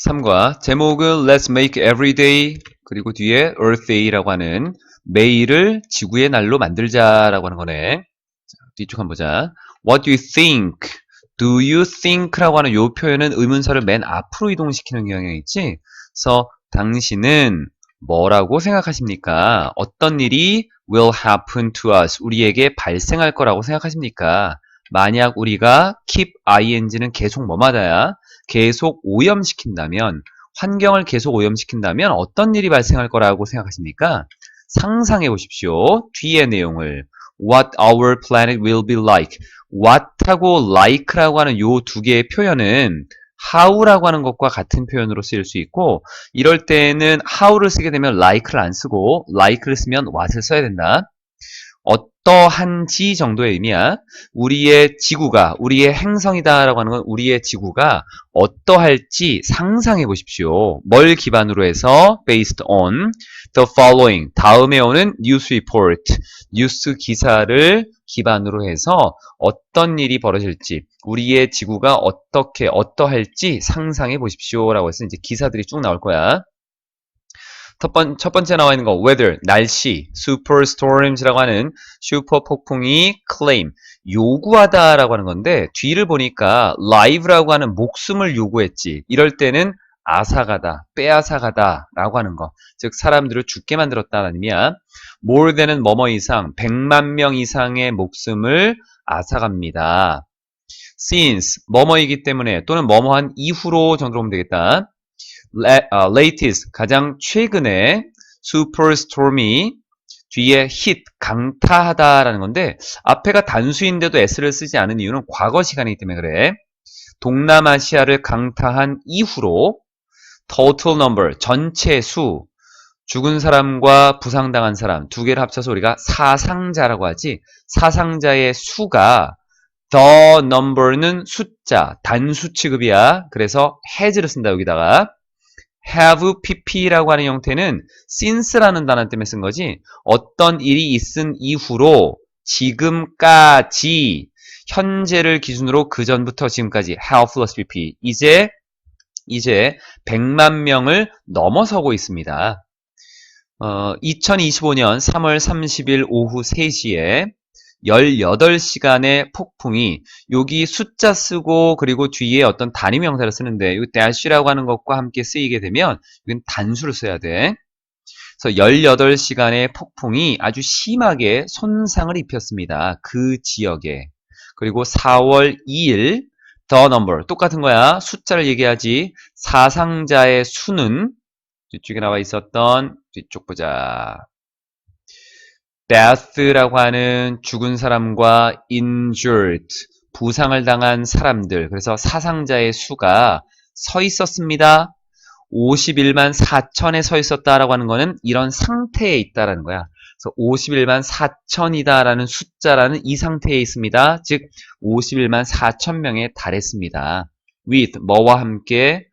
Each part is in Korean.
3과 제목은 Let's make every day 그리고 뒤에 Earth Day라고 하는 매일을 지구의 날로 만들자라고 하는 거네. 자, 뒤쪽 한번 보자. What do you think? Do you think라고 하는 이 표현은 의문사를 맨 앞으로 이동시키는 경향이 있지. 그래서 당신은 뭐라고 생각하십니까? 어떤 일이 will happen to us? 우리에게 발생할 거라고 생각하십니까? 만약 우리가 keep ing는 계속 뭐마다야? 계속 오염시킨다면, 환경을 계속 오염시킨다면 어떤 일이 발생할 거라고 생각하십니까? 상상해 보십시오. 뒤의 내용을. What our planet will be like. what하고 like라고 하는 요 두 개의 표현은 how라고 하는 것과 같은 표현으로 쓰일 수 있고, 이럴 때는 how를 쓰게 되면 like를 안 쓰고 like를 쓰면 what을 써야 된다. 어떠한지 정도의 의미야. 우리의 지구가, 우리의 행성이다라고 하는 건 우리의 지구가 어떠할지 상상해 보십시오. 뭘 기반으로 해서? based on the following. 다음에 오는 news report. 뉴스 기사를 기반으로 해서 어떤 일이 벌어질지, 우리의 지구가 어떠할지 상상해 보십시오. 라고 해서 이제 기사들이 쭉 나올 거야. 첫 번째 나와 있는 거 weather, 날씨, superstorms라고 하는 슈퍼 폭풍이 claim, 요구하다라고 하는 건데 뒤를 보니까 live라고 하는 목숨을 요구했지. 이럴 때는 앗아가다, 빼앗아가다 라고 하는 거. 즉 사람들을 죽게 만들었다는 의미야. more than은 뭐뭐 이상, 100만 명 이상의 목숨을 앗아갑니다. since, 뭐뭐이기 때문에 또는 뭐뭐한 이후로 정도로 보면 되겠다. latest, 가장 최근에 superstorm이 뒤에 hit, 강타하다라는 건데 앞에가 단수인데도 s를 쓰지 않은 이유는 과거 시간이기 때문에 그래. 동남아시아를 강타한 이후로 total number, 전체 수, 죽은 사람과 부상당한 사람 두 개를 합쳐서 우리가 사상자라고 하지. 사상자의 수가 the number는 숫자, 단수 취급이야. 그래서 has를 쓴다 여기다가. have pp라고 하는 형태는 since라는 단어 때문에 쓴 거지. 어떤 일이 있은 이후로 지금까지 현재를 기준으로 그 전부터 지금까지 have plus pp 이제 100만 명을 넘어서고 있습니다. 2025년 3월 30일 오후 3시에 18시간의 폭풍이 여기 숫자 쓰고 그리고 뒤에 어떤 단위 명사를 쓰는데 이 dash라고 하는 것과 함께 쓰이게 되면 이건 단수를 써야 돼. 그래서 18시간의 폭풍이 아주 심하게 손상을 입혔습니다. 그 지역에. 그리고 4월 2일 the number 똑같은 거야. 숫자를 얘기하지. 사상자의 수는 뒤쪽에 나와 있었던 뒤쪽 보자. death라고 하는 죽은 사람과 injured, 부상을 당한 사람들. 그래서 사상자의 수가 서 있었습니다. 51만 4천에 서 있었다라고 하는 거는 이런 상태에 있다라는 거야. 그래서 51만 4천이다라는 숫자라는 이 상태에 있습니다. 즉 51만 4천 명에 달했습니다. with 뭐와 함께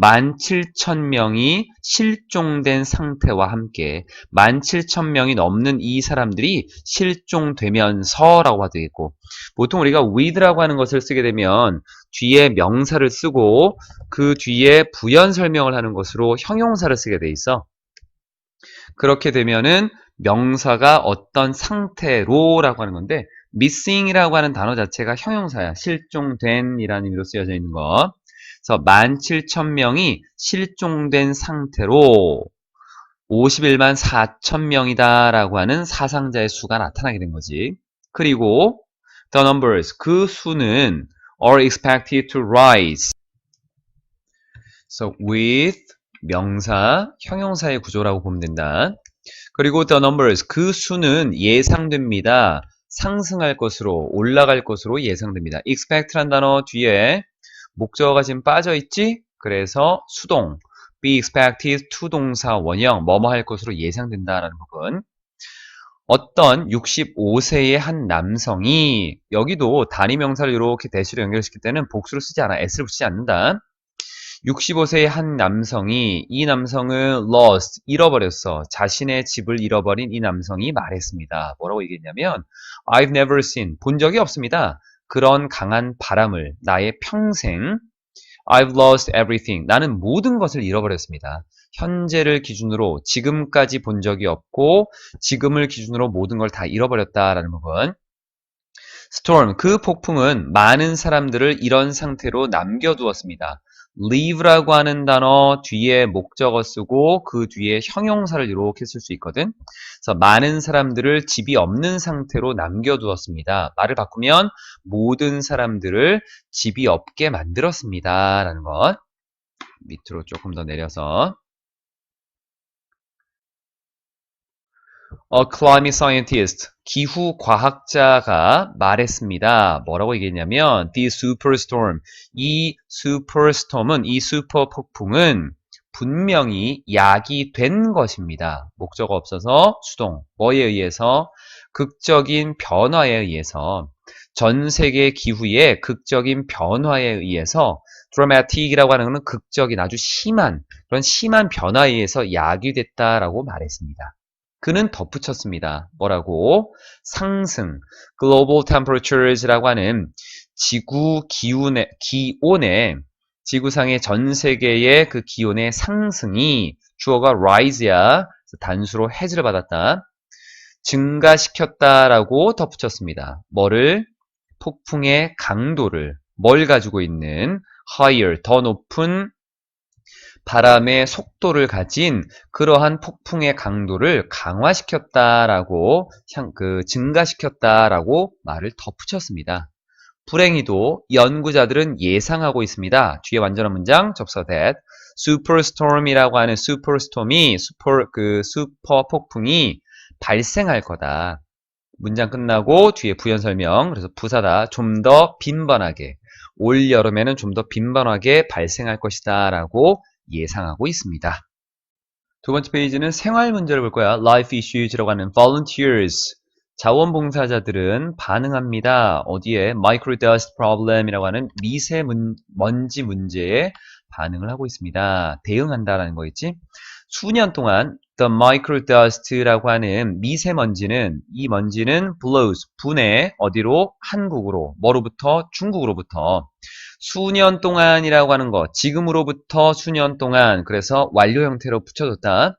17,000명이 실종된 상태와 함께 17,000명이 넘는 이 사람들이 실종되면서라고 하도 있고, 보통 우리가 with라고 하는 것을 쓰게 되면 뒤에 명사를 쓰고 그 뒤에 부연 설명을 하는 것으로 형용사를 쓰게 돼 있어. 그렇게 되면은 명사가 어떤 상태로라고 하는 건데 missing이라고 하는 단어 자체가 형용사야. 실종된 이라는 의미로 쓰여져 있는 거. 그래서 17,000명이 실종된 상태로 51만 4천명이다 라고 하는 사상자의 수가 나타나게 된 거지. 그리고 the numbers, 그 수는 are expected to rise. So with 명사, 형용사의 구조라고 보면 된다. 그리고 the numbers, 그 수는 예상됩니다. 상승할 것으로, 올라갈 것으로 예상됩니다. expect란 단어 뒤에 목적어가 지금 빠져 있지? 그래서 수동, be expected to 동사 원형, 뭐뭐 할 것으로 예상된다라는 부분. 어떤 65세의 한 남성이, 여기도 단위 명사를 이렇게 대시로 연결시킬 때는 복수를 쓰지 않아. s를 붙이지 않는다. 65세의 한 남성이, 이 남성은 lost, 잃어버렸어. 자신의 집을 잃어버린 이 남성이 말했습니다. 뭐라고 얘기했냐면 I've never seen, 본 적이 없습니다. 그런 강한 바람을 나의 평생 I've lost everything. 나는 모든 것을 잃어버렸습니다. 현재를 기준으로 지금까지 본 적이 없고 지금을 기준으로 모든 걸 다 잃어버렸다라는 부분. Storm, 그 폭풍은 많은 사람들을 이런 상태로 남겨두었습니다. leave라고 하는 단어 뒤에 목적어 쓰고 그 뒤에 형용사를 이렇게 쓸 수 있거든. 그래서 많은 사람들을 집이 없는 상태로 남겨두었습니다. 말을 바꾸면 모든 사람들을 집이 없게 만들었습니다. 라는 것. 밑으로 조금 더 내려서 climate scientist, 기후 과학자가 말했습니다. 뭐라고 얘기했냐면, the superstorm, 이 superstorm은, 이 슈퍼 폭풍은 분명히 야기된 것입니다. 목적어 없어서 수동, 뭐에 의해서? 극적인 변화에 의해서, 전 세계 기후의 극적인 변화에 의해서, dramatic이라고 하는 것은 극적인 아주 심한, 그런 심한 변화에 의해서 야기됐다라고 말했습니다. 그는 덧붙였습니다. 뭐라고? 상승, global temperatures라고 하는 지구 기온의 지구상의 전 세계의 그 기온의 상승이 주어가 rise야. 단수로 has를 받았다. 증가시켰다라고 덧붙였습니다. 뭐를? 폭풍의 강도를, 뭘 가지고 있는? higher, 더 높은 바람의 속도를 가진 그러한 폭풍의 강도를 강화시켰다라고 증가시켰다라고 말을 덧붙였습니다. 불행히도 연구자들은 예상하고 있습니다. 뒤에 완전한 문장 접서 that superstorm이라고 하는 superstorm이 슈퍼 폭풍이 발생할 거다. 문장 끝나고 뒤에 부연 설명. 그래서 부사다. 좀 더 빈번하게. 올 여름에는 좀 더 빈번하게 발생할 것이다 라고 예상하고 있습니다. 두 번째 페이지는 생활 문제를 볼 거야. Life Issues라고 하는 volunteers. 자원봉사자들은 반응합니다. 어디에? Microdust Problem이라고 하는 미세먼지 문제에 반응을 하고 있습니다. 대응한다라는 거겠지? 수년 동안 the microdust라고 하는 미세먼지는 이 먼지는 blows 분해 어디로? 한국으로 뭐로부터? 중국으로부터 수년 동안이라고 하는 거 지금으로부터 수년 동안 그래서 완료 형태로 붙여줬다.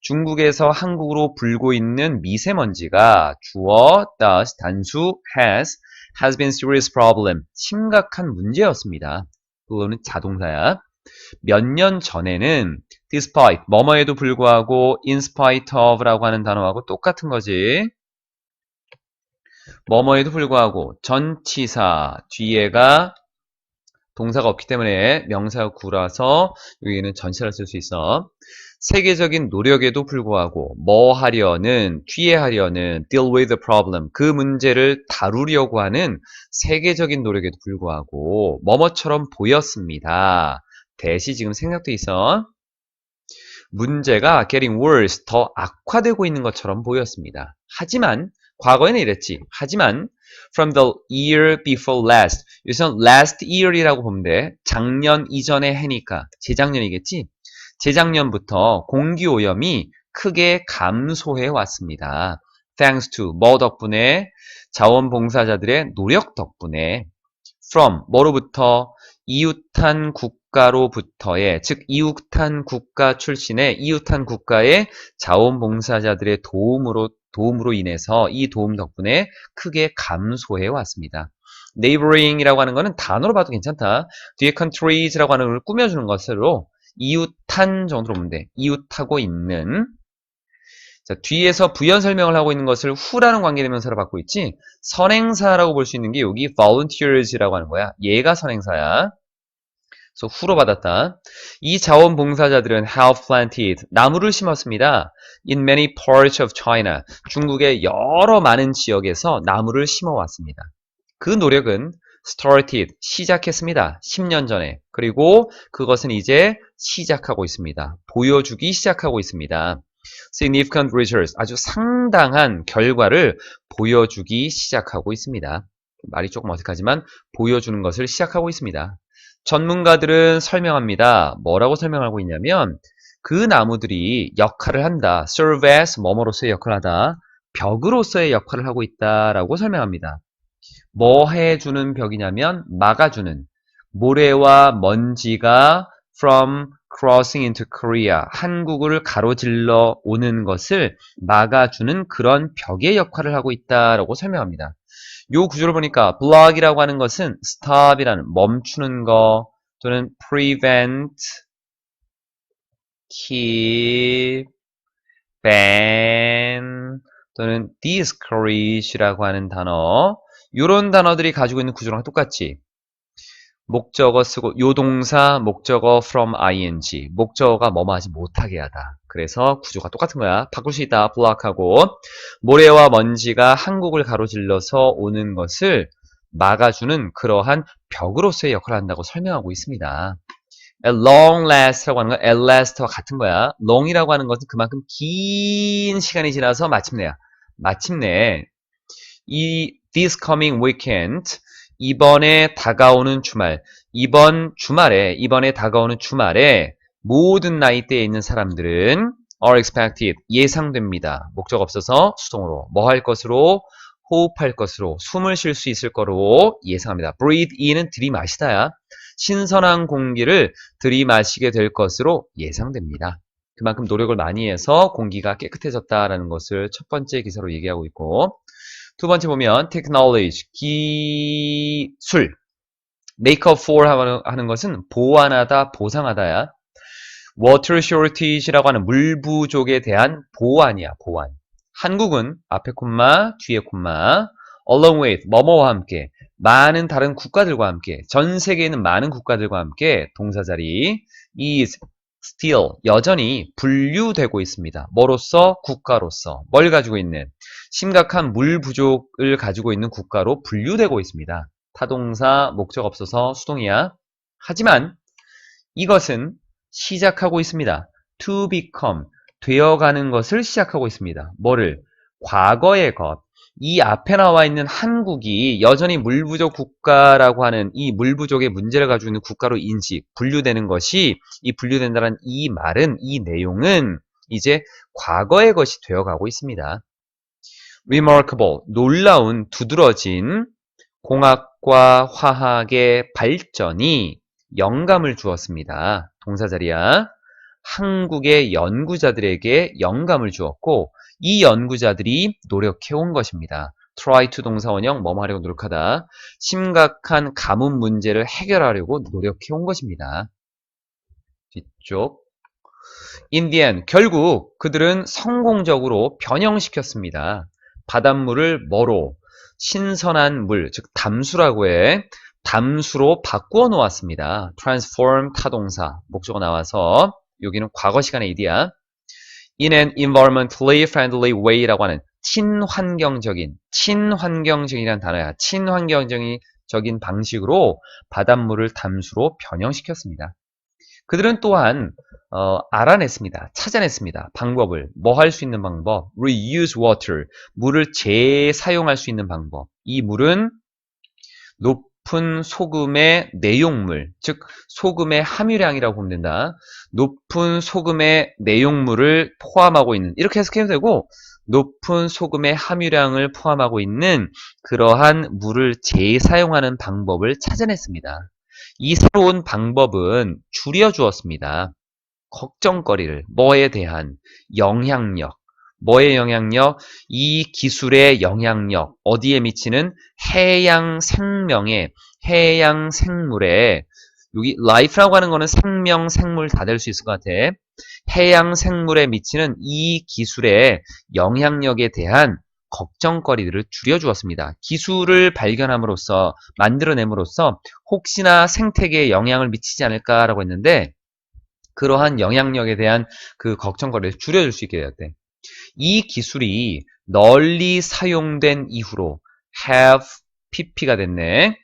중국에서 한국으로 불고 있는 미세먼지가 주어 dust 단수 has been serious problem 심각한 문제였습니다. 그거는 자동사야. 몇 년 전에는 despite 뭐뭐에도 불구하고 in spite of라고 하는 단어하고 똑같은 거지. 뭐뭐에도 불구하고 전치사 뒤에가 동사가 없기 때문에 명사가 구라서 여기는 전치사를 쓸 수 있어. 세계적인 노력에도 불구하고 뭐 하려는 뒤에 하려는 deal with the problem 그 문제를 다루려고 하는 세계적인 노력에도 불구하고 뭐뭐처럼 보였습니다. 대시 지금 생략돼 있어. 문제가 getting worse, 더 악화되고 있는 것처럼 보였습니다. 하지만 과거에는 이랬지. 하지만 from the year before last, 여기서 last year이라고 보면 돼. 작년 이전에 해니까 재작년이겠지. 재작년부터 공기오염이 크게 감소해 왔습니다. thanks to 뭐 덕분에? 자원봉사자들의 노력 덕분에 from 뭐로부터? 이웃한 국가로부터의 즉 이웃한 국가 출신의 이웃한 국가의 자원봉사자들의 도움으로 인해서 이 도움 덕분에 크게 감소해 왔습니다. neighboring이라고 하는 거는 단어로 봐도 괜찮다. 뒤에 countries라고 하는 걸 꾸며주는 것으로 이웃한 정도로 보면 돼. 이웃하고 있는. 자, 뒤에서 부연 설명을 하고 있는 것을 who라는 관계대명사로 받고 있지. 선행사라고 볼 수 있는 게 여기 volunteers라고 하는 거야. 얘가 선행사야. 그래서 who로 받았다. 이 자원봉사자들은 have planted 나무를 심었습니다. In many parts of China 중국의 여러 많은 지역에서 나무를 심어왔습니다. 그 노력은 started 시작했습니다. 10년 전에. 그리고 그것은 이제 시작하고 있습니다. 보여주기 시작하고 있습니다. significant results 아주 상당한 결과를 보여주기 시작하고 있습니다. 말이 조금 어색하지만 보여주는 것을 시작하고 있습니다. 전문가들은 설명합니다. 뭐라고 설명하고 있냐면 그 나무들이 역할을 한다. serve as 뭐뭐로서의 역할을 하다. 벽으로서의 역할을 하고 있다라고 설명합니다. 뭐 해주는 벽이냐면 막아주는 모래와 먼지가 from crossing into Korea, 한국을 가로질러 오는 것을 막아주는 그런 벽의 역할을 하고 있다라고 설명합니다. 요 구조를 보니까 block이라고 하는 것은 stop이라는 멈추는 거 또는 prevent, keep, ban 또는 discourage라고 하는 단어, 요런 단어들이 가지고 있는 구조랑 똑같이 목적어 쓰고 요 동사 목적어 from ing 목적어가 뭐뭐 하지 못하게 하다. 그래서 구조가 똑같은 거야. 바꿀 수 있다. block하고 모래와 먼지가 한국을 가로질러서 오는 것을 막아주는 그러한 벽으로서의 역할을 한다고 설명하고 있습니다. At long last라고 하는 건 at last와 같은 거야. long이라고 하는 것은 그만큼 긴 시간이 지나서 마침내야. 마침내 이 this coming weekend 이번에 다가오는 주말 이번에 다가오는 주말에 모든 나이대에 있는 사람들은 are expected 예상됩니다. 목적 없어서 수동으로 뭐 할 것으로 호흡할 것으로 숨을 쉴 수 있을 거로 예상합니다. breathe in은 들이마시다야. 신선한 공기를 들이마시게 될 것으로 예상됩니다. 그만큼 노력을 많이 해서 공기가 깨끗해졌다라는 것을 첫 번째 기사로 얘기하고 있고 두 번째 보면 technology, 기술 make up for 하는 것은 보완하다, 보상하다야. water shortage라고 하는 물 부족에 대한 보완이야, 보완. 한국은 앞에 콤마, 뒤에 콤마 along with, 뭐뭐와 함께 많은 다른 국가들과 함께 전 세계에 있는 많은 국가들과 함께 동사 자리 is still 여전히 분류되고 있습니다. 뭐로서? 국가로서. 뭘 가지고 있는? 심각한 물 부족을 가지고 있는 국가로 분류되고 있습니다. 타동사, 목적 없어서 수동이야. 하지만 이것은 시작하고 있습니다. to become, 되어가는 것을 시작하고 있습니다. 뭐를? 과거의 것. 이 앞에 나와 있는 한국이 여전히 물 부족 국가라고 하는 이 물 부족의 문제를 가지고 있는 국가로 인식, 분류되는 것이 이 분류된다는 이 말은, 이 내용은 이제 과거의 것이 되어가고 있습니다. remarkable, 놀라운, 두드러진 공학과 화학의 발전이 영감을 주었습니다. 동사 자리야. 한국의 연구자들에게 영감을 주었고 이 연구자들이 노력해온 것입니다. try to 동사 원형 뭐뭐 하려고 노력하다. 심각한 가뭄 문제를 해결하려고 노력해온 것입니다. 뒤쪽. in the end, 결국 그들은 성공적으로 변형시켰습니다. 바닷물을 뭐로? 신선한 물, 즉 담수라고 해. 담수로 바꾸어 놓았습니다. transform 타동사, 목적어 나와서 여기는 과거 시간의 일이야. in an environmentally friendly way라고 하는 친환경적이란 단어야. 친환경적인 방식으로 바닷물을 담수로 변형시켰습니다. 그들은 또한 알아냈습니다. 찾아냈습니다. 방법을. 뭐 할 수 있는 방법? reuse water. 물을 재사용할 수 있는 방법. 이 물은 높은 소금의 내용물, 즉 소금의 함유량이라고 보면 된다. 높은 소금의 내용물을 포함하고 있는, 이렇게 해석해도 되고 높은 소금의 함유량을 포함하고 있는 그러한 물을 재사용하는 방법을 찾아냈습니다. 이 새로운 방법은 줄여주었습니다. 걱정거리를, 뭐에 대한 영향력, 뭐의 영향력? 이 기술의 영향력, 어디에 미치는? 해양 생명에, 해양 생물에, 여기 life라고 하는 거는 생명, 생물 다 될 수 있을 것 같아. 해양 생물에 미치는 이 기술의 영향력에 대한 걱정거리들을 줄여주었습니다. 기술을 발견함으로써, 만들어냄으로써 혹시나 생태계에 영향을 미치지 않을까라고 했는데 그러한 영향력에 대한 그 걱정거리를 줄여줄 수 있게 되었대. 이 기술이 널리 사용된 이후로 have pp가 됐네.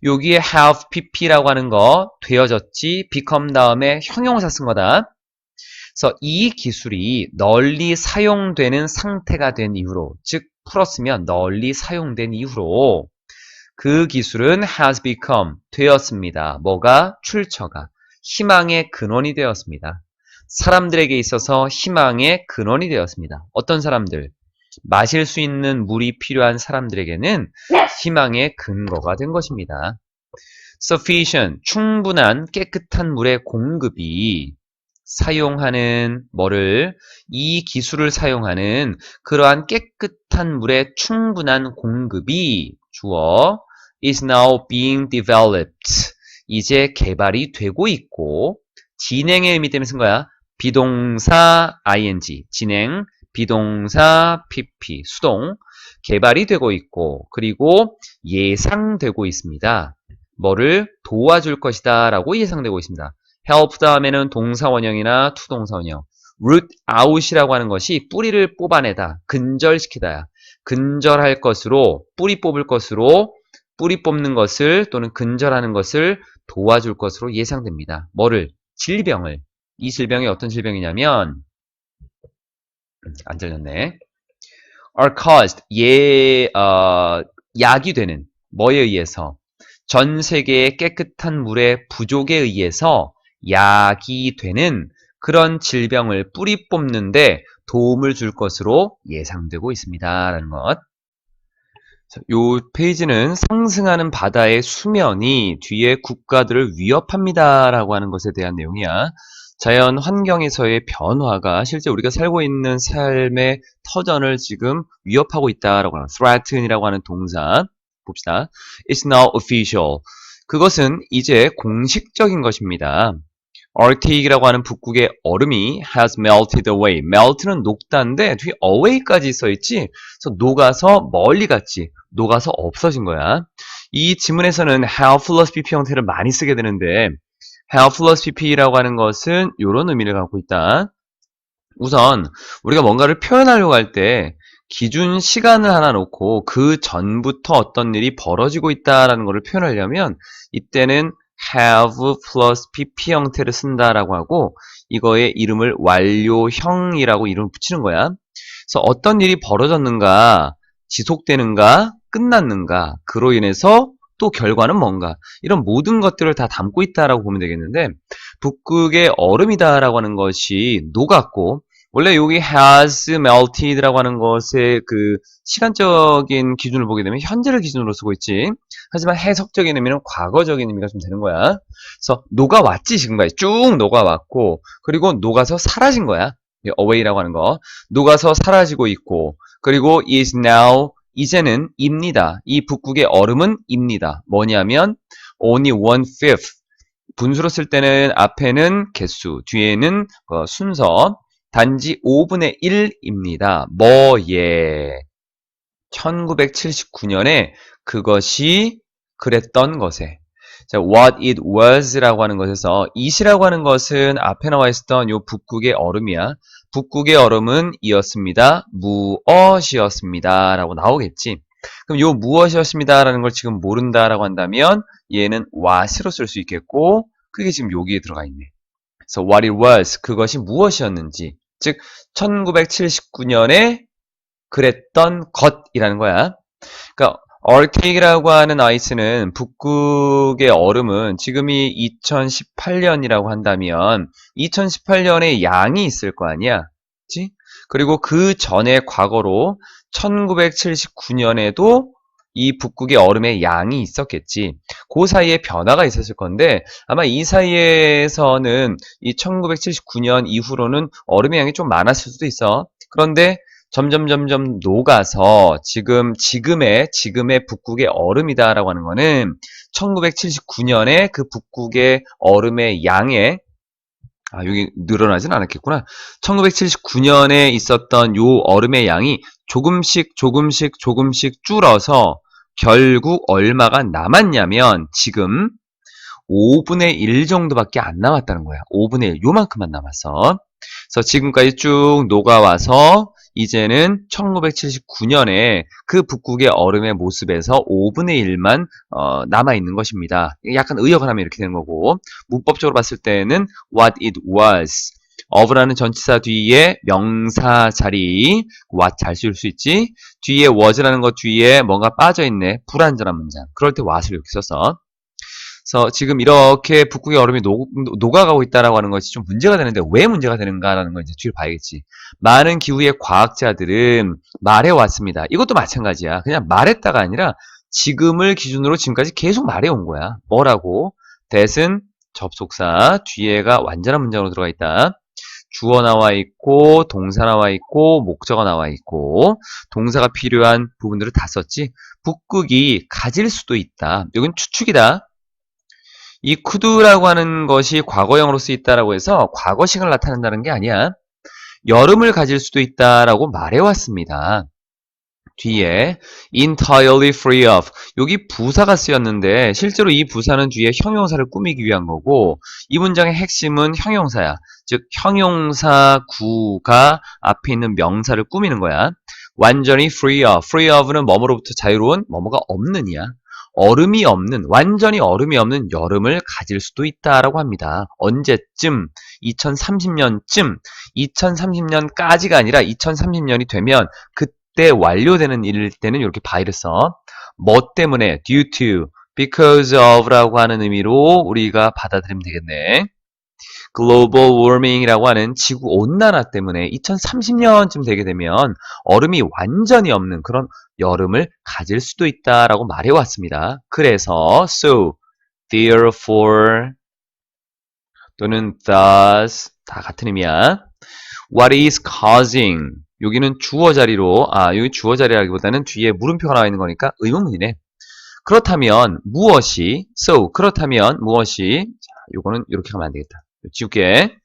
여기에 have pp라고 하는 거 되어졌지 become 다음에 형용사 쓴 거다. 그래서 이 기술이 널리 사용되는 상태가 된 이후로, 즉 풀었으면 널리 사용된 이후로 그 기술은 has become 되었습니다. 뭐가? 출처가 희망의 근원이 되었습니다. 사람들에게 있어서 희망의 근원이 되었습니다. 어떤 사람들? 마실 수 있는 물이 필요한 사람들에게는 희망의 근거가 된 것입니다. sufficient, 충분한 깨끗한 물의 공급이 사용하는 뭐를 이 기술을 사용하는 그러한 깨끗한 물의 충분한 공급이 주어 is now being developed 이제 개발이 되고 있고 진행의 의미 때문에 쓴 거야. 비동사 ing 진행 비동사 pp 수동 개발이 되고 있고 그리고 예상되고 있습니다. 뭐를 도와줄 것이다 라고 예상되고 있습니다. help 다음에는 동사 원형이나 투동사 원형. root out이라고 하는 것이 뿌리를 뽑아내다, 근절시키다. 근절할 것으로, 뿌리 뽑을 것으로, 뿌리 뽑는 것을 또는 근절하는 것을 도와줄 것으로 예상됩니다. 뭐를? 질병을. 이 질병이 어떤 질병이냐면 안 잘렸네. are caused 약이 되는 뭐에 의해서? 전 세계의 깨끗한 물의 부족에 의해서 약이 되는 그런 질병을 뿌리 뽑는데 도움을 줄 것으로 예상되고 있습니다. 라는 것. 이 페이지는 상승하는 바다의 수면이 뒤에 국가들을 위협합니다. 라고 하는 것에 대한 내용이야. 자연 환경에서의 변화가 실제 우리가 살고 있는 삶의 터전을 지금 위협하고 있다라고 하는 threaten이라고 하는 동사 봅시다. It's now official. 그것은 이제 공식적인 것입니다. Arctic이라고 하는 북극의 얼음이 has melted away. melt는 녹다인데 뒤에 away까지 써있지. 그래서 녹아서 멀리 갔지. 녹아서 없어진 거야. 이 지문에서는 have plus pp 형태를 많이 쓰게 되는데 have plus pp라고 하는 것은 이런 의미를 갖고 있다. 우선 우리가 뭔가를 표현하려고 할 때 기준 시간을 하나 놓고 그 전부터 어떤 일이 벌어지고 있다라는 것을 표현하려면 이때는 have plus pp 형태를 쓴다라고 하고 이거의 이름을 완료형이라고 이름을 붙이는 거야. 그래서 어떤 일이 벌어졌는가, 지속되는가, 끝났는가, 그로 인해서 또 결과는 뭔가 이런 모든 것들을 다 담고 있다라고 보면 되겠는데 북극의 얼음이다라고 하는 것이 녹았고 원래 여기 has melted라고 하는 것의 그 시간적인 기준을 보게 되면 현재를 기준으로 쓰고 있지. 하지만 해석적인 의미는 과거적인 의미가 좀 되는 거야. 그래서 녹아왔지 지금까지 쭉 녹아왔고 그리고 녹아서 사라진 거야. away라고 하는 거. 녹아서 사라지고 있고 그리고 is now 이제는 입니다. 이 북극의 얼음은 입니다. 뭐냐면 only 1/5 분수로 쓸 때는 앞에는 개수, 뒤에는 순서 단지 5분의 1입니다. 뭐예? 1979년에 그것이 그랬던 것에. 자, what it was라고 하는 것에서 it이라고 하는 것은 앞에 나와 있었던 요 북극의 얼음이야. 북극의 얼음은 이었습니다. 무엇이었습니다. 라고 나오겠지. 그럼 요 무엇이었습니다. 라는 걸 지금 모른다라고 한다면 얘는 what으로 쓸 수 있겠고 그게 지금 여기에 들어가 있네. 그래서 what it was, 그것이 무엇이었는지. 즉 1979년에 그랬던 것이라는 거야. 그러니까 얼틱이라고 하는 아이스는 북극의 얼음은 지금이 2018년이라고 한다면 2018년에 양이 있을 거 아니야. 그치? 그리고 그 전에 과거로 1979년에도 이 북극의 얼음의 양이 있었겠지. 그 사이에 변화가 있었을 건데 아마 이 사이에서는 이 1979년 이후로는 얼음의 양이 좀 많았을 수도 있어. 그런데 점점 녹아서 지금의 북극의 얼음이다라고 하는 거는 1979년에 그 북극의 얼음의 양의 여기 늘어나진 않았겠구나. 1979년에 있었던 요 얼음의 양이 조금씩 줄어서 결국 얼마가 남았냐면 지금 5분의 1 정도밖에 안 남았다는 거야. 5분의 1, 요만큼만 남았어. 그래서 지금까지 쭉 녹아와서 이제는 1979년에 그 북극의 얼음의 모습에서 5분의 1만 남아있는 것입니다. 약간 의역을 하면 이렇게 되는 거고 문법적으로 봤을 때는 what it was of라는 전치사 뒤에 명사 자리 what 잘 쓸 수 있지 뒤에 was라는 것 뒤에 뭔가 빠져있네 불완전한 문장 그럴 때 what을 이렇게 써서 그래서 지금 이렇게 북극의 얼음이 녹아가고 있다라고 하는 것이 좀 문제가 되는데 왜 문제가 되는가라는 걸 이제 뒤로 봐야겠지. 많은 기후의 과학자들은 말해왔습니다. 이것도 마찬가지야. 그냥 말했다가 아니라 지금을 기준으로 지금까지 계속 말해온 거야. 뭐라고? that은 접속사, 뒤에가 완전한 문장으로 들어가 있다. 주어 나와 있고, 동사 나와 있고, 목적어 나와 있고, 동사가 필요한 부분들을 다 썼지. 북극이 가질 수도 있다. 여긴 추측이다. 이 could라고 하는 것이 과거형으로 쓰였다라고 해서 과거식을 나타낸다는 게 아니야. 여름을 가질 수도 있다라고 말해왔습니다. 뒤에 entirely free of 여기 부사가 쓰였는데 실제로 이 부사는 뒤에 형용사를 꾸미기 위한 거고 이 문장의 핵심은 형용사야. 즉 형용사 구가 앞에 있는 명사를 꾸미는 거야. 완전히 free of. free of는 뭐뭐로부터 자유로운 뭐뭐가 없는이야. 얼음이 없는 완전히 얼음이 없는 여름을 가질 수도 있다라고 합니다. 언제쯤? 2030년쯤 2030년까지가 아니라 2030년이 되면 그때 완료되는 일 때는 이렇게 by를 써. 뭐 때문에? due to, because of라고 하는 의미로 우리가 받아들이면 되겠네. global warming이라고 하는 지구 온난화 때문에 2030년쯤 되게 되면 얼음이 완전히 없는 그런 여름을 가질 수도 있다라고 말해왔습니다. 그래서 so, therefore 또는 thus 다 같은 의미야. What is causing? 여기는 주어 자리로 여기 주어 자리라기보다는 뒤에 물음표가 나와 있는 거니까 의문문이네. 그렇다면 무엇이 so 그렇다면 무엇이 자, 요거는 이렇게 가면 안 되겠다. 지울게.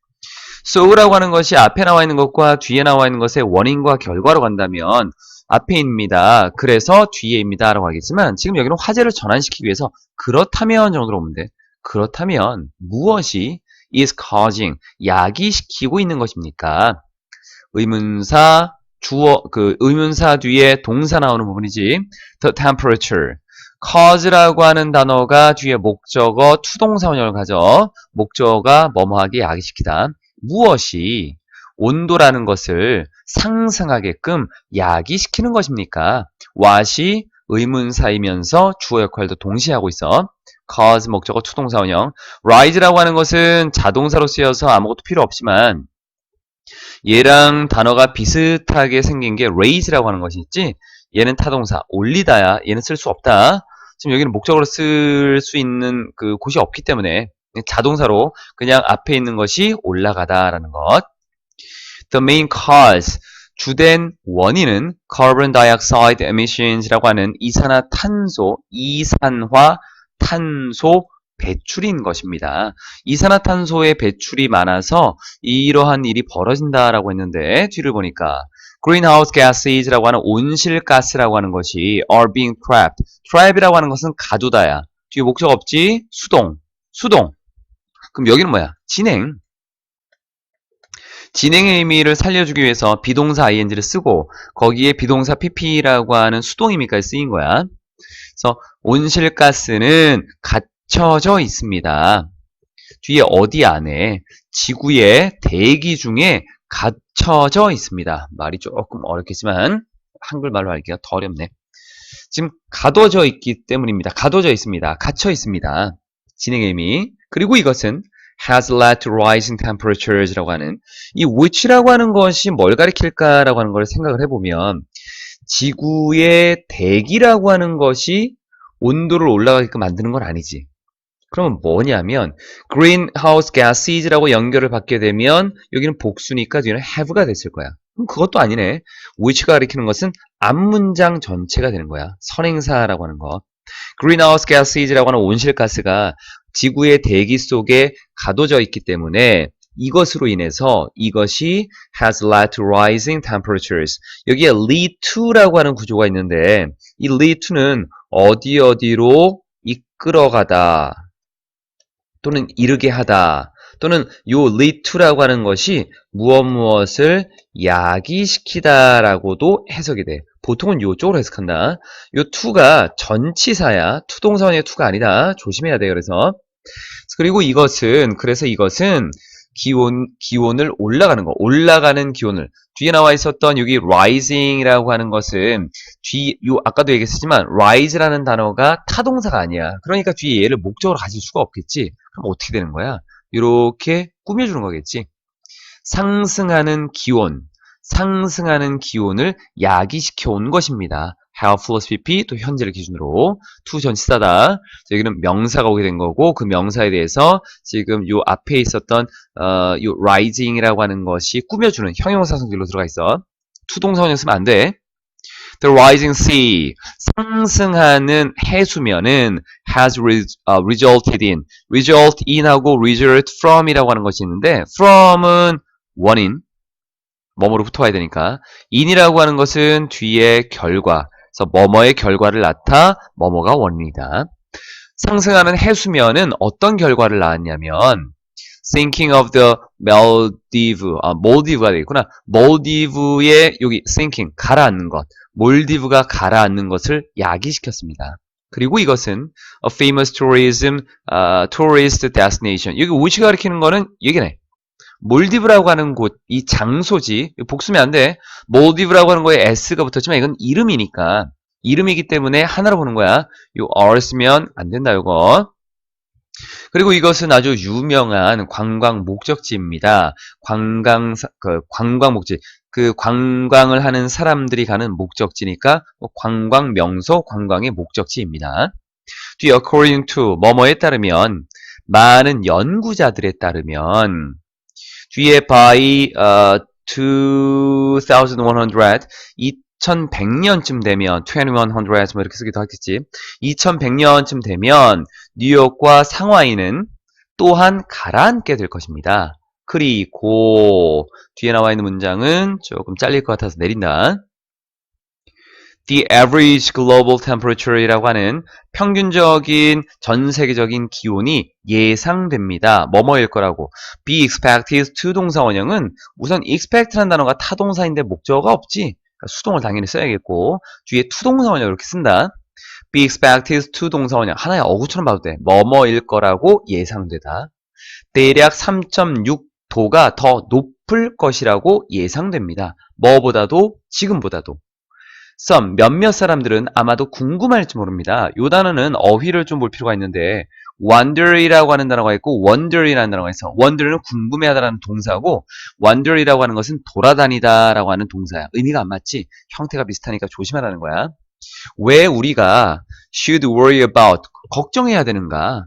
so라고 하는 것이 앞에 나와 있는 것과 뒤에 나와 있는 것의 원인과 결과로 간다면 앞에입니다. 그래서 뒤에입니다. 라고 하겠지만 지금 여기는 화제를 전환시키기 위해서 그렇다면 정도로 오면 돼. 그렇다면 무엇이 is causing 야기시키고 있는 것입니까? 의문사 주어 의문사 뒤에 동사 나오는 부분이지. The temperature. cause라고 하는 단어가 뒤에 목적어 투동사 원형을 가져. 목적어가 뭐뭐하게 야기시키다. 무엇이 온도라는 것을 상승하게끔 야기시키는 것입니까? what이 의문사이면서 주어 역할도 동시에 하고 있어. cause 목적어 투동사 원형. rise라고 하는 것은 자동사로 쓰여서 아무것도 필요 없지만 얘랑 단어가 비슷하게 생긴 게 raise라고 하는 것이 있지. 얘는 타동사 올리다야. 얘는 쓸 수 없다. 지금 여기는 목적으로 쓸 수 있는 그 곳이 없기 때문에 자동사로 그냥 앞에 있는 것이 올라가다라는 것. The main cause 주된 원인은 carbon dioxide emissions라고 하는 이산화탄소 배출인 것입니다. 이산화탄소의 배출이 많아서 이러한 일이 벌어진다라고 했는데 뒤를 보니까 greenhouse gases라고 하는 온실가스라고 하는 것이 are being trapped. trap이라고 하는 것은 가두다야. 뒤에 목적 없지? 수동. 그럼 여기는 뭐야? 진행의 의미를 살려주기 위해서 비동사 ing를 쓰고 거기에 비동사 pp라고 하는 수동 의미까지 쓰인 거야. 그래서 온실가스는 갇혀져 있습니다. 뒤에 어디 안에 지구의 대기 중에 갇혀져 있습니다. 말이 조금 어렵겠지만 한글말로 할게요. 더 어렵네. 지금 가둬져 있기 때문입니다. 가둬져 있습니다. 갇혀 있습니다. 진행의 의미. 그리고 이것은 has led to rising temperatures라고 하는 이 which라고 하는 것이 뭘 가리킬까라고 하는 걸 생각을 해보면 지구의 대기라고 하는 것이 온도를 올라가게끔 만드는 건 아니지. 그러면 뭐냐면 greenhouse gases라고 연결을 받게 되면 여기는 복수니까 뒤에는 have가 됐을 거야. 그럼 그것도 아니네. which가 가리키는 것은 앞문장 전체가 되는 거야. 선행사라고 하는 거. greenhouse gases라고 하는 온실가스가 지구의 대기 속에 가둬져 있기 때문에 이것으로 인해서 이것이 has led to rising temperatures. 여기에 lead to라고 하는 구조가 있는데 이 lead to는 어디로 이끌어가다 또는 이르게 하다 또는 요 lead to라고 하는 것이 무엇을 야기시키다라고도 해석이 돼. 보통은 요쪽으로 해석한다. 요 to가 전치사야. 투동사원의 to가 아니다. 조심해야 돼. 그리고 이것은 기온을 올라가는 거. 올라가는 기온을. 뒤에 나와 있었던 여기 rising이라고 하는 것은 아까도 얘기했지만 rise라는 단어가 타동사가 아니야. 그러니까 뒤에 얘를 목적으로 가질 수가 없겠지. 그럼 어떻게 되는 거야? 이렇게 꾸며주는 거겠지. 상승하는 기온을 야기시켜 온 것입니다. have plus pp 또 현재를 기준으로 to 전치사다. 여기는 명사가 오게 된 거고 그 명사에 대해서 지금 요 앞에 있었던 요 rising이라고 하는 것이 꾸며주는 형용사 성질로 들어가 있어. to 동사원형 쓰면 안 돼. The rising sea 상승하는 해수면은 has resulted in result in하고 result from이라고 하는 것이 있는데 from은 원인 뭐뭐로부터 와야 되니까 in이라고 하는 것은 뒤에 결과 그래서 뭐뭐의 결과를 낳다 뭐뭐가 원인이다. 상승하는 해수면은 어떤 결과를 낳았냐면 sinking of the 몰디브가 되겠구나. 몰디브의 여기 sinking 가라앉는 것 몰디브가 가라앉는 것을 야기시켰습니다. 그리고 이것은 a famous tourist destination 여기 옷이 가리키는 거는 얘기네. 몰디브라고 하는 곳, 이 장소지, 복수면 안 돼. 몰디브라고 하는 거에 S가 붙었지만 이건 이름이니까. 이름이기 때문에 하나로 보는 거야. 요 R 쓰면 안 된다, 요거. 그리고 이것은 아주 유명한 관광 목적지입니다. 관광 목적지. 그 관광을 하는 사람들이 가는 목적지니까 관광 명소, 관광의 목적지입니다. 뒤에 according to, 뭐뭐에 따르면, 많은 연구자들에 따르면, 뒤에 by 2100, 2100년쯤 되면 2100 뭐 이렇게 쓰기도 하겠지. 2100년쯤 되면 뉴욕과 상하이는 또한 가라앉게 될 것입니다. 그리고 뒤에 나와 있는 문장은 조금 잘릴 것 같아서 내린다. The average global temperature이라고 하는 평균적인 전 세계적인 기온이 예상됩니다. 뭐뭐일 거라고. be expected to 동사 원형은 우선 expect라는 단어가 타동사인데 목적어가 없지. 그러니까 수동을 당연히 써야겠고 뒤에 투동사 원형 이렇게 쓴다. be expected to 동사 원형 하나의 어구처럼 봐도 돼. 뭐뭐일 거라고 예상되다. 대략 3.6도가 더 높을 것이라고 예상됩니다. 뭐보다도 지금보다도. some 몇몇 사람들은 아마도 궁금할지 모릅니다. 이 단어는 어휘를 좀 볼 필요가 있는데 wonder이라고 하는 단어가 있고 wonder이라는 단어가 있어. wonder는 궁금해하다라는 동사고 wonder이라고 하는 것은 돌아다니다라고 하는 동사야. 의미가 안 맞지? 형태가 비슷하니까 조심하라는 거야. 왜 우리가 should worry about 걱정해야 되는가?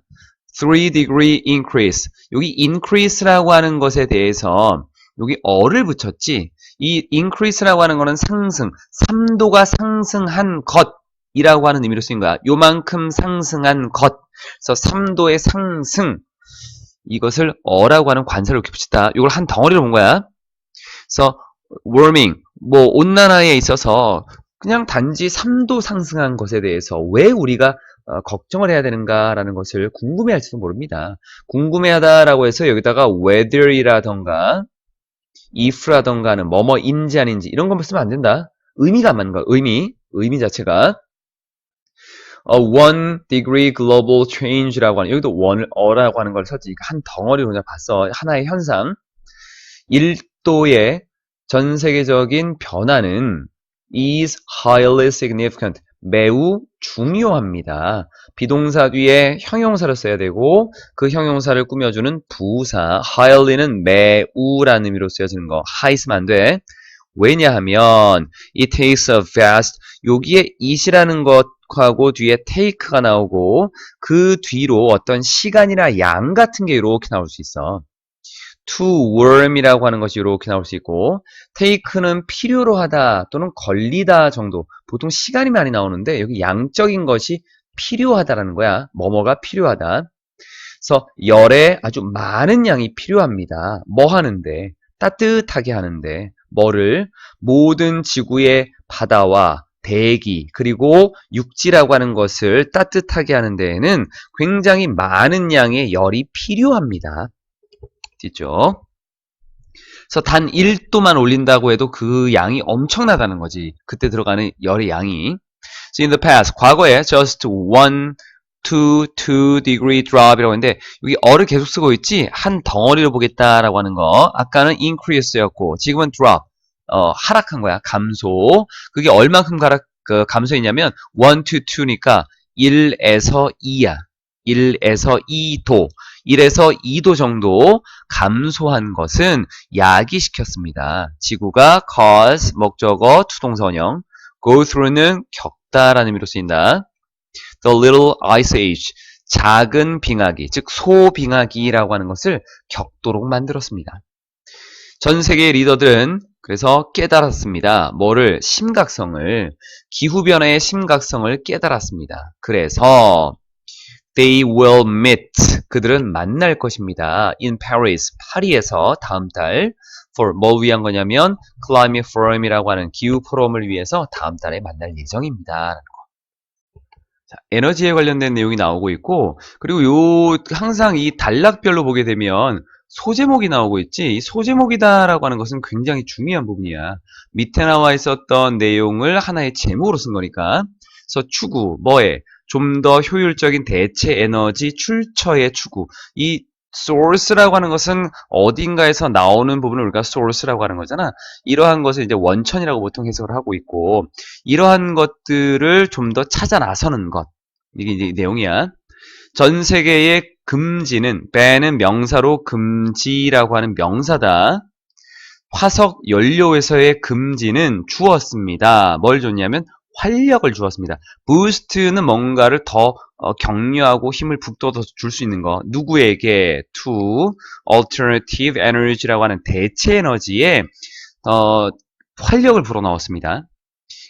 3-degree increase 여기 increase라고 하는 것에 대해서 여기 어를 붙였지. 이 increase라고 하는 거는 상승, 3도가 상승한 것이라고 하는 의미로 쓰인 거야. 요만큼 상승한 것. 그래서 3도의 상승. 이것을 어라고 하는 관사를 이렇게 붙였다. 이걸 한 덩어리로 본 거야. 그래서 warming, 뭐 온난화에 있어서 그냥 단지 3도 상승한 것에 대해서 왜 우리가 걱정을 해야 되는가라는 것을 궁금해할지도 모릅니다. 궁금해하다라고 해서 여기다가 whether이라던가 if라던가 하는 뭐뭐인지 아닌지 이런 것만 쓰면 안 된다. 의미가 안 맞는 거야. 의미 자체가 1-degree global change라고 하는 여기도 어라고 하는 걸 썼지. 한 덩어리로 그냥 봤어. 하나의 현상 1도의 전 세계적인 변화는 is highly significant 매우 중요합니다. 비동사 뒤에 형용사를 써야 되고 그 형용사를 꾸며주는 부사 highly는 매우라는 의미로 쓰여지는 거 high 쓰면 안 돼. 왜냐하면 it takes a vast 여기에 it이라는 것하고 뒤에 take가 나오고 그 뒤로 어떤 시간이나 양 같은 게 이렇게 나올 수 있어. to worm이라고 하는 것이 이렇게 나올 수 있고 take는 필요로 하다 또는 걸리다 정도 보통 시간이 많이 나오는데 여기 양적인 것이 필요하다라는 거야. 뭐뭐가 필요하다. 그래서 열에 아주 많은 양이 필요합니다. 뭐 하는데? 따뜻하게 하는데 뭐를? 모든 지구의 바다와 대기 그리고 육지라고 하는 것을 따뜻하게 하는 데에는 굉장히 많은 양의 열이 필요합니다. 뒤쪽. 그래서 단 1도만 올린다고 해도 그 양이 엄청나다는 거지. 그때 들어가는 열의 양이. So in the past, 과거에 just 2 degree drop이라고 했는데 여기 어를 계속 쓰고 있지. 한 덩어리로 보겠다라고 하는 거. 아까는 increase였고 지금은 drop. 하락한 거야. 감소. 그게 얼만큼 감소했냐면 1 to 2니까 1에서 2야. 1에서 2도. 1에서 2도 정도 감소한 것은 야기시켰습니다. 지구가 cause 목적어 투동사 원형 go through는 만들었다라는 의미로 쓰인다. The Little Ice Age. 작은 빙하기, 즉 소빙하기라고 하는 것을 격도록 만들었습니다. 전 세계 리더들은 그래서 깨달았습니다. 뭐를? 심각성을, 기후변화의 심각성을 깨달았습니다. 그래서 They will meet. 그들은 만날 것입니다. In Paris. 파리에서 다음 달. For 뭐 위한 거냐면 Climate Forum이라고 하는 기후 포럼을 위해서 다음 달에 만날 예정입니다. 자, 에너지에 관련된 내용이 나오고 있고, 그리고 항상 이 단락별로 보게 되면 소제목이 나오고 있지, 이 소제목이다라고 하는 것은 굉장히 중요한 부분이야. 밑에 나와 있었던 내용을 하나의 제목으로 쓴 거니까. 그래서 추구, 뭐에? 좀 더 효율적인 대체 에너지 출처의 추구. 이 source라고 하는 것은 어딘가에서 나오는 부분을 우리가 source라고 하는 거잖아. 이러한 것을 이제 원천이라고 보통 해석을 하고 있고, 이러한 것들을 좀 더 찾아 나서는 것. 이게 이제 내용이야. 전 세계의 금지는, ban은 명사로 금지라고 하는 명사다. 화석 연료에서의 금지는 주었습니다. 뭘 줬냐면 활력을 주었습니다. boost는 뭔가를 더 격려하고 힘을 북돋아서 줄 수 있는 거. 누구에게? to alternative energy라고 하는 대체 에너지에 활력을 불어넣었습니다.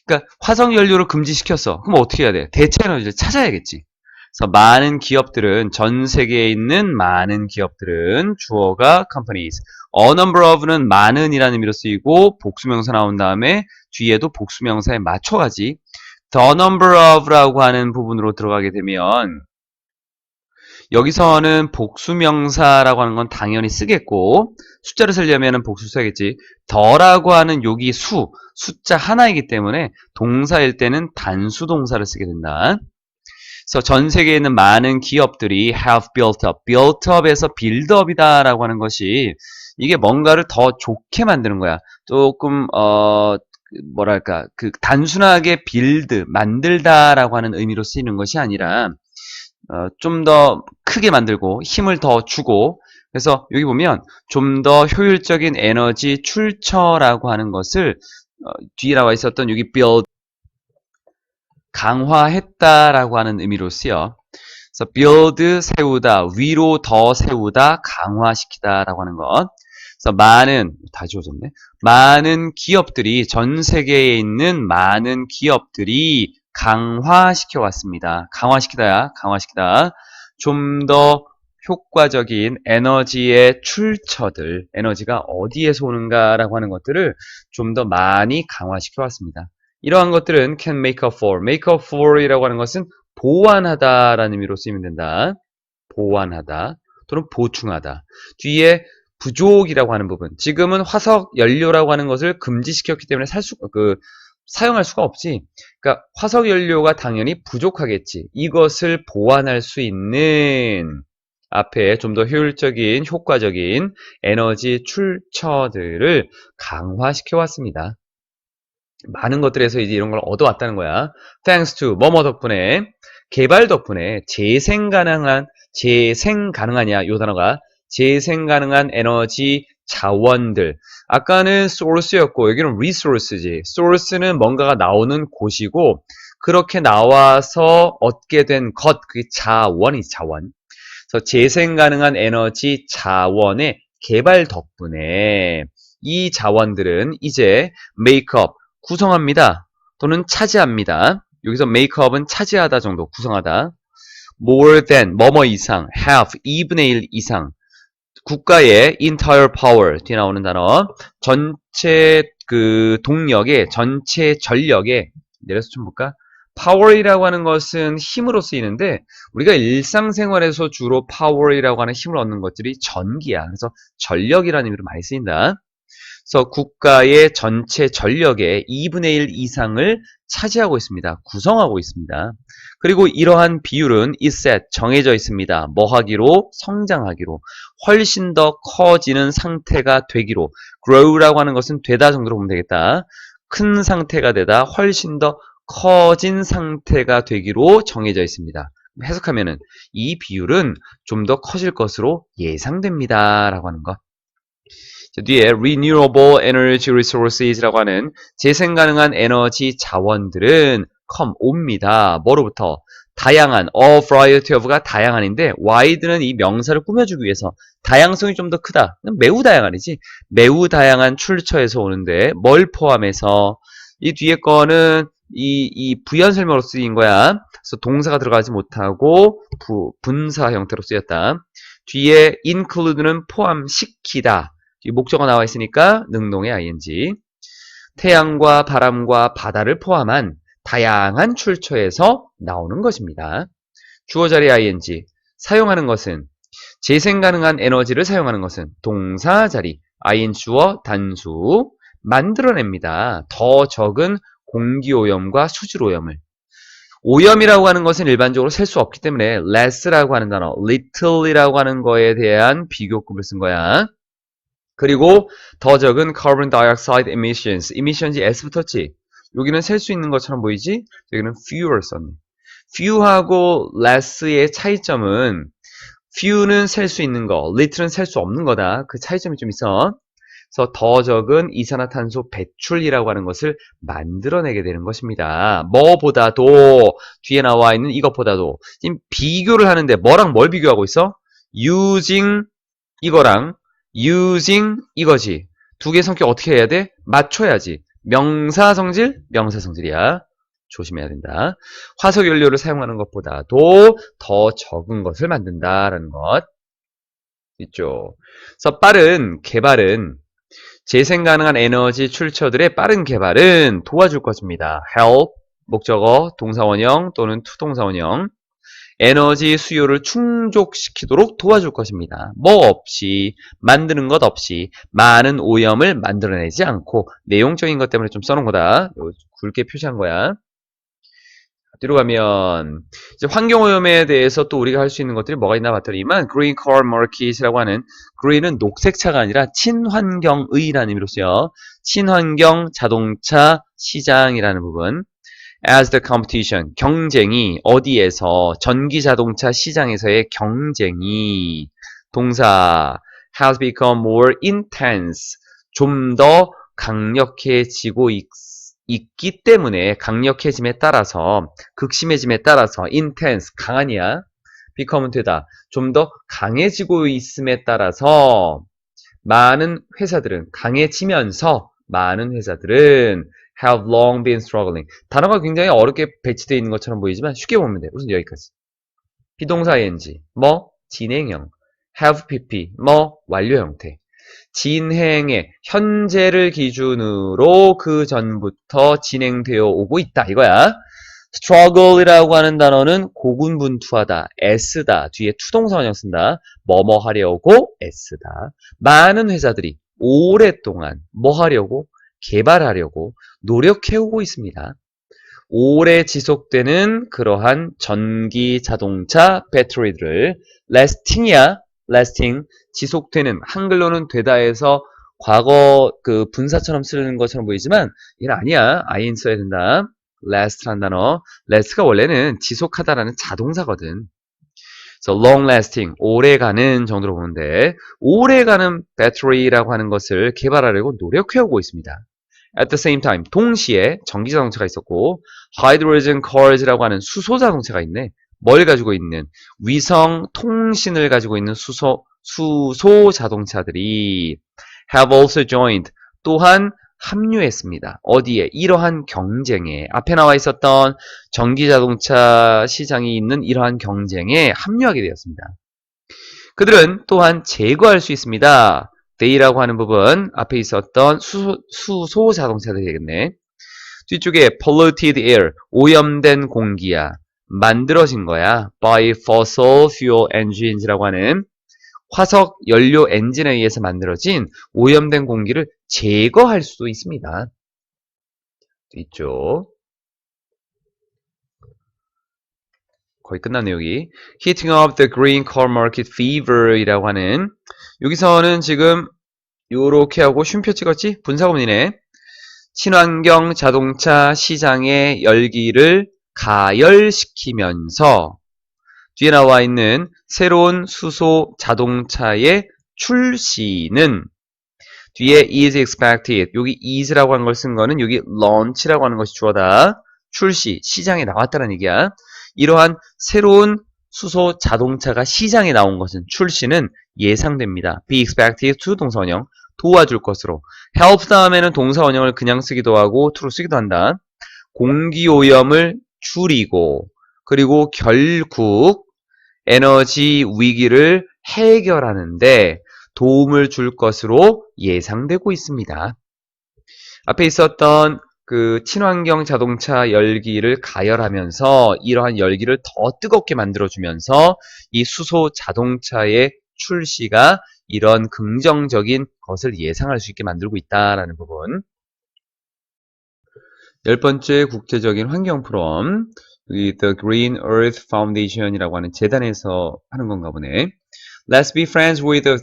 그러니까 화석 연료를 금지시켰어. 그럼 어떻게 해야 돼? 대체 에너지를 찾아야겠지. 그래서 많은 기업들은, 전 세계에 있는 많은 기업들은, 주어가 companies, a number of는 많은이라는 의미로 쓰이고 복수명사 나온 다음에 뒤에도 복수명사에 맞춰가지. the number of라고 하는 부분으로 들어가게 되면 여기서는 복수명사라고 하는 건 당연히 쓰겠고, 숫자를 쓰려면 복수 써야겠지. 더라고 하는 여기 숫자 하나이기 때문에 동사일 때는 단수 동사를 쓰게 된다. 그래서 전 세계에 있는 많은 기업들이 have built up, built up에서 build up이다 라고 하는 것이 이게 뭔가를 더 좋게 만드는 거야. 조금 뭐랄까, 그 단순하게 build, 만들다라고 하는 의미로 쓰이는 것이 아니라 좀 더 크게 만들고 힘을 더 주고, 그래서 여기 보면 좀 더 효율적인 에너지 출처라고 하는 것을 뒤에 나와 있었던 여기 build, 강화했다라고 하는 의미로 쓰여. 그래서 build, 세우다, 위로 더 세우다, 강화시키다라고 하는 것. 그래서 다 지워졌네. 많은 기업들이, 전 세계에 있는 많은 기업들이 강화시켜 왔습니다. 강화시키다야, 강화시키다. 좀 더 효과적인 에너지의 출처들, 에너지가 어디에서 오는가라고 하는 것들을 좀 더 많이 강화시켜 왔습니다. 이러한 것들은 can make up for. make up for 이라고 하는 것은 보완하다라는 의미로 쓰이면 된다. 보완하다 또는 보충하다. 뒤에 부족이라고 하는 부분. 지금은 화석 연료라고 하는 것을 금지시켰기 때문에 사용할 수가 없지. 그러니까 화석 연료가 당연히 부족하겠지. 이것을 보완할 수 있는 앞에 좀 더 효율적인, 효과적인 에너지 출처들을 강화시켜 왔습니다. 많은 것들에서 이제 이런 걸 얻어왔다는 거야. Thanks to 뭐뭐 덕분에, 개발 덕분에 재생 가능하냐, 요 단어가 재생 가능한 에너지 자원들. 아까는 source였고 여기는 resource지. source는 뭔가가 나오는 곳이고, 그렇게 나와서 얻게 된 것, 그게 자원이지, 자원. 그래서 재생 가능한 에너지 자원의 개발 덕분에 이 자원들은 이제 make up, 구성합니다. 또는 차지합니다. 여기서 make up은 차지하다 정도, 구성하다. more than, 뭐뭐 이상, have, 2분의 1 이상. 국가의 entire power, 뒤에 나오는 단어. 전체 동력의, 전체 전력의, 내려서 좀 볼까? power이라고 하는 것은 힘으로 쓰이는데, 우리가 일상생활에서 주로 power이라고 하는 힘을 얻는 것들이 전기야. 그래서 전력이라는 의미로 많이 쓰인다. 그래서 국가의 전체 전력의 2분의 1 이상을 차지하고 있습니다. 구성하고 있습니다. 그리고 이러한 비율은 is set, 정해져 있습니다. 뭐 하기로? 성장하기로. 훨씬 더 커지는 상태가 되기로. grow라고 하는 것은 되다 정도로 보면 되겠다. 큰 상태가 되다, 훨씬 더 커진 상태가 되기로 정해져 있습니다. 해석하면은 이 비율은 좀 더 커질 것으로 예상됩니다. 라고 하는 것. 뒤에 renewable energy resources라고 하는 재생 가능한 에너지 자원들은 come, 옵니다. 뭐로부터? 다양한, a variety of가 다양한인데 wide는 이 명사를 꾸며주기 위해서 다양성이 좀 더 크다. 매우 다양한이지. 매우 다양한 출처에서 오는데 뭘 포함해서 이 뒤에 거는 이 부연 설명으로 쓰인 거야. 그래서 동사가 들어가지 못하고 분사 형태로 쓰였다. 뒤에 include는 포함시키다. 뒤에 목적어 나와 있으니까 능동의 ing. 태양과 바람과 바다를 포함한 다양한 출처에서 나오는 것입니다. 주어 자리 ing. 사용하는 것은 재생 가능한 에너지를 사용하는 것은 동사 자리 ing 주어 단수 만들어냅니다. 더 적은 공기오염과 수질오염을. 오염이라고 하는 것은 일반적으로 셀 수 없기 때문에 less라고 하는 단어, little이라고 하는 거에 대한 비교급을 쓴 거야. 그리고 더 적은 carbon dioxide emissions. emission이 s 붙었지? 여기는 셀 수 있는 것처럼 보이지? 여기는 few를 썼네. few하고 less의 차이점은 few는 셀 수 있는 거, little는 셀 수 없는 거다. 그 차이점이 좀 있어. 그래서 더 적은 이산화탄소 배출이라고 하는 것을 만들어내게 되는 것입니다. 뭐보다도 뒤에 나와 있는 이것보다도 지금 비교를 하는데 뭐랑 뭘 비교하고 있어? using 이거랑 using 이거지. 두 개의 성격 어떻게 해야 돼? 맞춰야지. 명사 성질? 명사 성질이야. 조심해야 된다. 화석 연료를 사용하는 것보다도 더 적은 것을 만든다라는 것 있죠. 그래서 빠른 개발은 재생 가능한 에너지 출처들의 빠른 개발은 도와줄 것입니다. help, 목적어, 동사원형 또는 투동사원형. 에너지 수요를 충족시키도록 도와줄 것입니다. 뭐 없이, 만드는 것 없이 많은 오염을 만들어내지 않고 내용적인 것 때문에 좀 써놓은 거다. 굵게 표시한 거야. 뒤로 가면 이제 환경오염에 대해서 또 우리가 할 수 있는 것들이 뭐가 있나 봤더니만 Green Car Market이라고 하는 Green은 녹색차가 아니라 친환경의라는 의미로 쓰여 친환경 자동차 시장이라는 부분 As the competition, 경쟁이 어디에서 전기자동차 시장에서의 경쟁이 동사 has become more intense 좀 더 강력해지고 있기 때문에 강력해짐에 따라서 극심해짐에 따라서 intense 강한이야 become은 되다 좀 더 강해지고 있음에 따라서 많은 회사들은 강해지면서 많은 회사들은 have long been struggling 단어가 굉장히 어렵게 배치되어 있는 것처럼 보이지만 쉽게 보면 돼. 우선 여기까지 비동사 ing 뭐 진행형 have pp 뭐 완료 형태 진행의 현재를 기준으로 그 전부터 진행되어 오고 있다 이거야. struggle이라고 하는 단어는 고군분투하다, 애쓰다, 뒤에 투동사원형 쓴다. 뭐뭐 하려고 애쓰다. 많은 회사들이 오랫동안 뭐 하려고? 개발하려고 노력해오고 있습니다. 오래 지속되는 그러한 전기 자동차 배터리들을 lasting이야. lasting 지속되는 한글로는 되다해서 과거 그 분사처럼 쓰는 것처럼 보이지만 이건 아니야. ing 써야 된다. last라는 단어. last가 원래는 지속하다라는 자동사거든. 그래서 long lasting 오래가는 정도로 보는데 오래가는 배터리라고 하는 것을 개발하려고 노력해오고 있습니다. At the same time, 동시에 전기자동차가 있었고 hydrogen cars라고 하는 수소자동차가 있네. 뭘 가지고 있는? 위성 통신을 가지고 있는 수소자동차들이 have also joined 또한 합류했습니다. 어디에? 이러한 경쟁에 앞에 나와 있었던 전기자동차 시장이 있는 이러한 경쟁에 합류하게 되었습니다. 그들은 또한 제거할 수 있습니다. they라고 하는 부분 앞에 있었던 수소 자동차들이 되겠네. 뒤쪽에 polluted air 오염된 공기야. 만들어진 거야. by fossil fuel engines라고 하는 화석 연료 엔진에 의해서 만들어진 오염된 공기를 제거할 수도 있습니다. 뒤쪽 거의 끝났네요, 여기. Heating up the green car market fever 이라고 하는 여기서는 지금 요렇게 하고 쉼표 찍었지? 분사구문이네. 친환경 자동차 시장의 열기를 가열시키면서 뒤에 나와 있는 새로운 수소 자동차의 출시는 뒤에 is expected 여기 is라고 하는 걸 쓴 거는 여기 launch라고 하는 것이 주어다. 출시, 시장에 나왔다는 얘기야. 이러한 새로운 수소 자동차가 시장에 나온 것은 출시는 예상됩니다. be expected to 동사원형 도와줄 것으로. help 다음에는 동사원형을 그냥 쓰기도 하고 to로 쓰기도 한다. 공기오염을 줄이고 그리고 결국 에너지 위기를 해결하는데 도움을 줄 것으로 예상되고 있습니다. 앞에 있었던 그 친환경 자동차 열기를 가열하면서 이러한 열기를 더 뜨겁게 만들어주면서 이 수소 자동차의 출시가 이런 긍정적인 것을 예상할 수 있게 만들고 있다라는 부분. 10번째 국제적인 환경 포럼, 여기 The Green Earth Foundation이라고 하는 재단에서 하는 건가 보네. Let's be friends with the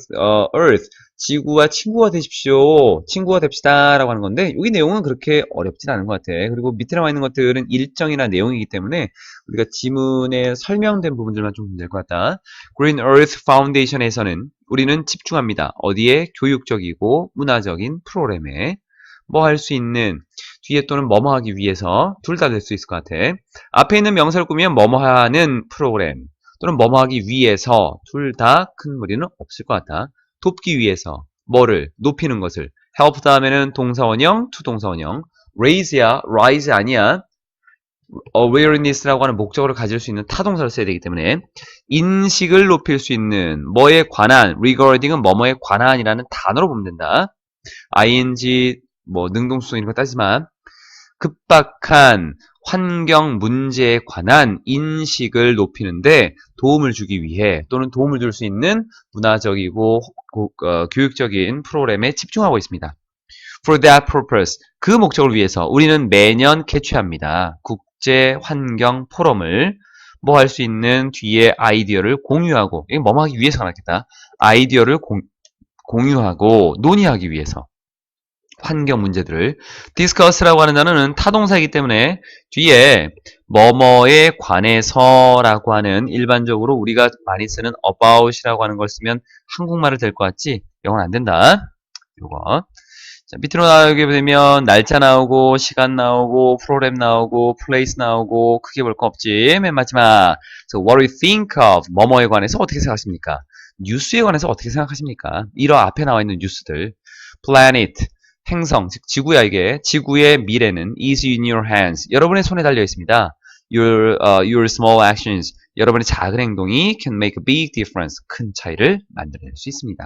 Earth. 지구와 친구가 되십시오. 친구가 됩시다. 라고 하는 건데, 여기 내용은 그렇게 어렵진 않은 것 같아. 그리고 밑에 나와 있는 것들은 일정이나 내용이기 때문에 우리가 지문에 설명된 부분들만 좀 보면 될 것 같다. Green Earth Foundation에서는 우리는 집중합니다. 어디에? 교육적이고 문화적인 프로그램에 뭐 할 수 있는 뒤에 또는 뭐뭐 하기 위해서 둘 다 될 수 있을 것 같아. 앞에 있는 명사를 꾸미면 뭐뭐 하는 프로그램 또는 뭐뭐 하기 위해서 둘 다 큰 무리는 없을 것 같아. 돕기 위해서 뭐를 높이는 것을 help 다음에는 동사원형, 투동사원형 raise야, rise 아니야. awareness라고 하는 목적어를 가질 수 있는 타동사를 써야 되기 때문에 인식을 높일 수 있는 뭐에 관한 regarding은 뭐뭐에 관한이라는 단어로 보면 된다. ing 뭐 능동수동 이런 거 따지만 급박한 환경 문제에 관한 인식을 높이는데 도움을 주기 위해 또는 도움을 줄 수 있는 문화적이고 교육적인 프로그램에 집중하고 있습니다. For that purpose, 그 목적을 위해서 우리는 매년 개최합니다. 국제 환경 포럼을 뭐 할 수 있는 뒤에 아이디어를 공유하고, 이게 뭐 하기 위해서가 낫겠다. 아이디어를 공유하고 논의하기 위해서. 환경 문제들을 discuss라고 하는 단어는 타동사이기 때문에 뒤에 뭐뭐에 관해서라고 하는 일반적으로 우리가 많이 쓰는 about이라고 하는 걸 쓰면 한국말을 될 것 같지? 영어는 안 된다. 요거. 자, 밑으로 나오게 되면 날짜 나오고 시간 나오고 프로그램 나오고 플레이스 나오고 크게 볼 거 없지. 맨 마지막 so what do you think of 뭐뭐에 관해서 어떻게 생각하십니까? 뉴스에 관해서 어떻게 생각하십니까? 이런 앞에 나와 있는 뉴스들 planet 행성, 즉 지구야 이게. 지구의 미래는 is in your hands. 여러분의 손에 달려 있습니다. Your small actions. 여러분의 작은 행동이 can make a big difference. 큰 차이를 만들어낼 수 있습니다.